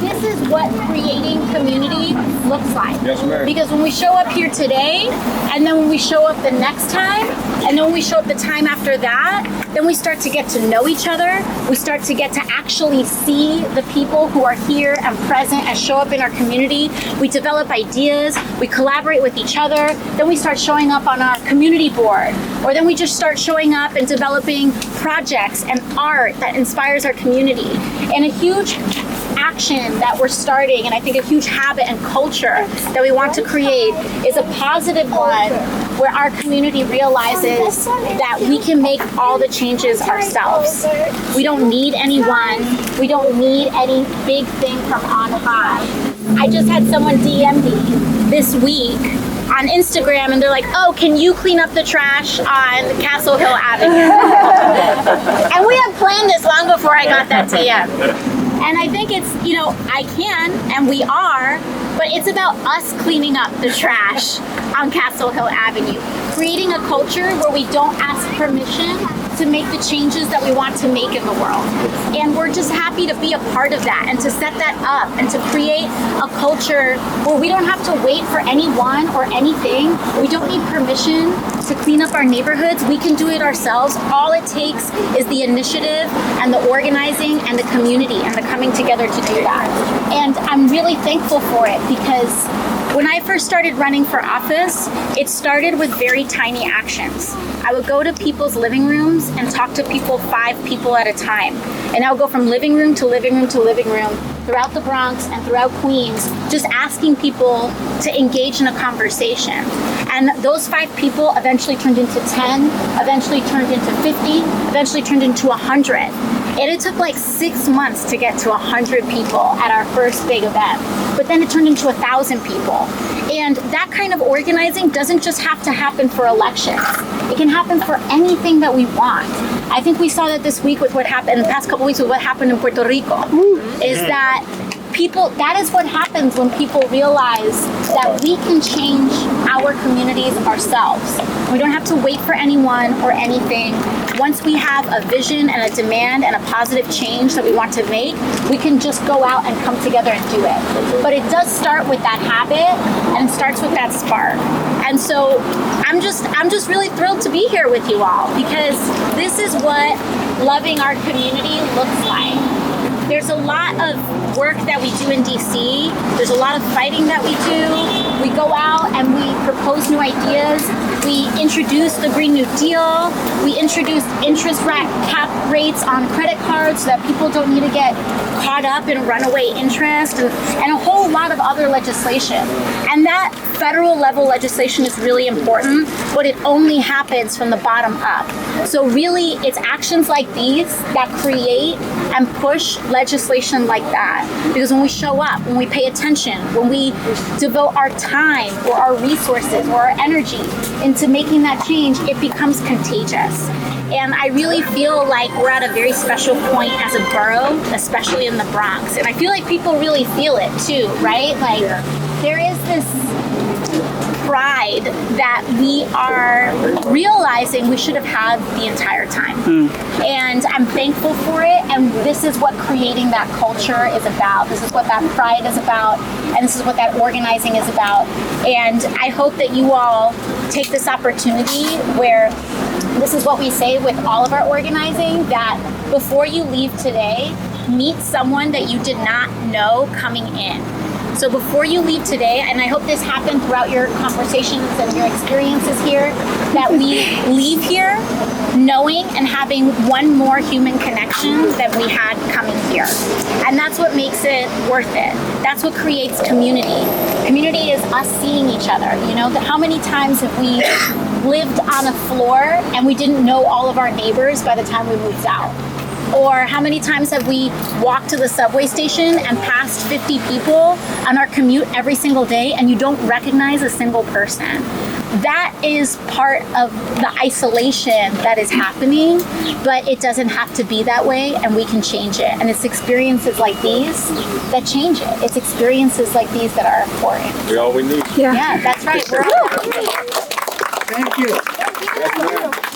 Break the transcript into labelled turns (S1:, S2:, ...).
S1: this is what creating community looks like.
S2: Yes, ma'am.
S1: Because when we show up here today, and then when we show up the next time, and then when we show up the time after that, then we start to get to know each other. We start to get to actually see the people who are here and present and show up in our community. We develop ideas, we collaborate with each other, then we start showing up on our community board, or then we just start showing up and developing projects and art that inspires our community. And a huge action that we're starting, and I think a huge habit and culture that we want to create, is a positive one where our community realizes that we can make all the changes ourselves. We don't need anyone. We don't need any big thing from on high. I just had someone DM me this week on Instagram, and they're like, oh, can you clean up the trash on Castle Hill Avenue? And we had planned this long before I got that DM. And I think it's, I can, and we are, but it's about us cleaning up the trash on Castle Hill Avenue, creating a culture where we don't ask permission to make the changes that we want to make in the world. And we're just happy to be a part of that and to set that up and to create a culture where we don't have to wait for anyone or anything. We don't need permission to clean up our neighborhoods. We can do it ourselves. All it takes is the initiative and the organizing and the community and the coming together to do that. And I'm really thankful for it, because when I first started running for office, it started with very tiny actions. I would go to people's living rooms and talk to people, 5 people at a time. And I would go from living room to living room to living room throughout the Bronx and throughout Queens, just asking people to engage in a conversation. And those 5 people eventually turned into 10, eventually turned into 50, eventually turned into 100. And it took like 6 months to get to 100 people at our first big event. But then it turned into 1,000 people. And that kind of organizing doesn't just have to happen for elections. It can happen for anything that we want. I think we saw that this week with what happened, in the past couple weeks with what happened in Puerto Rico, is that that is what happens when people realize that we can change our communities ourselves. We don't have to wait for anyone or anything. Once we have a vision and a demand and a positive change that we want to make, we can just go out and come together and do it. But it does start with that habit, and it starts with that spark. And so I'm just really thrilled to be here with you all, because this is what loving our community looks like. There's a lot of work that we do in DC. There's a lot of fighting that we do. We go out and we propose new ideas. We introduce the Green New Deal. We introduce interest cap rates on credit cards so that people don't need to get caught up in runaway interest, and a whole lot of other legislation. And that federal level legislation is really important, but it only happens from the bottom up. So really, it's actions like these that create and push legislation like that. Because when we show up, when we pay attention, when we devote our time or our resources or our energy into making that change, it becomes contagious. And I really feel like we're at a very special point as a borough, especially in the Bronx. And I feel like people really feel it too, right? Like, there is this pride that we are realizing we should have had the entire time. And I'm thankful for it, and this is what creating that culture is about. This is what that pride is about, and this is what that organizing is about. And I hope that you all take this opportunity where this is what we say with all of our organizing, that before you leave today, meet someone that you did not know coming in. So before you leave today, and I hope this happened throughout your conversations and your experiences here, that we leave here knowing and having one more human connection than we had coming here. And that's what makes it worth it. That's what creates community. Community is us seeing each other. How many times have we lived on a floor and we didn't know all of our neighbors by the time we moved out? Or how many times have we walked to the subway station and passed 50 people on our commute every single day and you don't recognize a single person? That is part of the isolation that is happening, but it doesn't have to be that way, and we can change it. And it's experiences like these that change it. It's experiences like these that are important.
S2: We're all we need.
S1: Yeah, that's right. We're all
S2: Thank you.